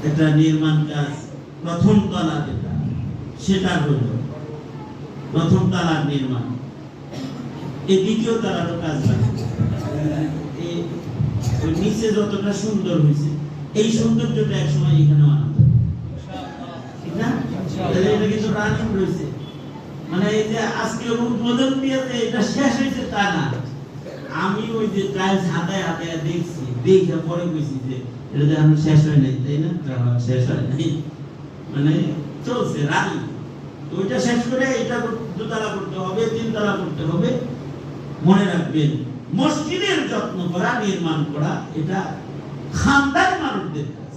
একটা নির্মাণ কাজ প্রথম তলা যেটা সেটা হলো প্রথম তলার নির্মাণ। এই দ্বিতীয় তলারও কাজ বাকি। ওই নিচে যতটা সুন্দর হয়েছে এই সৌন্দর্যটা একসময় এখানে আনা যাবে, ঠিক না? এটা কিন্তু রানিং রয়েছে, মানে এই যে আজকে উদ্বোধন দিয়েছে এটা শেষ হয়েছে তা না। আমি ওই যে টাইলস হাতায় হাতায় দেখছি, দেখে পরে কইছি যে এটা তো এখন শেষ হয় নাই, তাই না? শেষ হয় নাই, মানে চলছে রানিং। ওইটা শেষ করে এটা দুতলা করতে হবে, তিনতলা করতে হবে। মনে রাখবেন, মসজিদের যত্ন করা, নির্মাণ করা এটা খানদানি মানুষদের কাজ,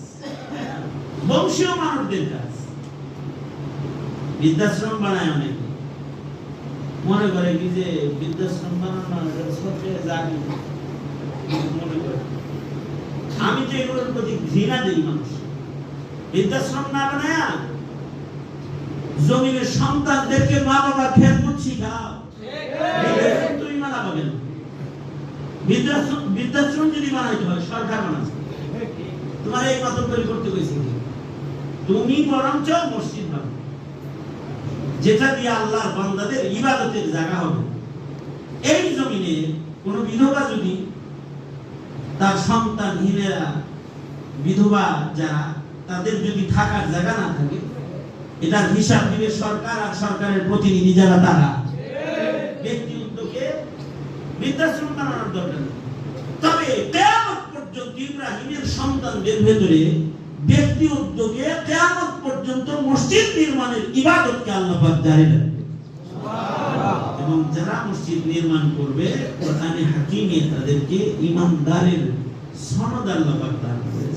বংশীয় মানুষদের কাজ। বৃদ্ধাশ্রম বানায় অনেকে, মনে করে কি যে বৃদ্ধাশ্রম বানানো জানি, মনে করে। আমি তো এগুলোর প্রতি ঘৃণা দিই। মানুষ বৃদ্ধাশ্রম না বানায় জমিনের সন্তানদেরকে মা বাবা খেদমত শিখাও, তুমি মানা পাবেন। বৃদ্ধাশ্রম যদি বানাইতে হয় সরকার বানাচ্ছে, তোমার এই কত তৈরি করতে হয়েছে, তুমি বরঞ্চ মসজিদ বানাও যেটা দিয়ে আল্লাহর বান্দাদের ইবাদতের জায়গা হবে। এই জমিনে কোন বিধবা যদি তার সন্তানহীনেরা, বিধবা যারা, তাদের যদি থাকার জায়গা না থাকে, এটার হিসাব দিবে সরকার, আর সরকারের প্রতিনিধি যারা তারা। ব্যক্তি উদ্যোগে বৃদ্ধাশ্রম বানানোর দরকার নেই। তবে কিয়ামত পর্যন্ত ইব্রাহিমের সন্তানদের ভেতরে ব্যক্তি উদ্যোগে কিয়ামত পর্যন্ত মসজিদ নির্মাণের ইবাদতকে আল্লাহ পাক জারি রাখবেন। এবং যারা মসজিদ নির্মাণ করবে কোরআনে হাকিমে তাদেরকে ইমানদারের সনদ আল্লাহ পাক দান করবেন।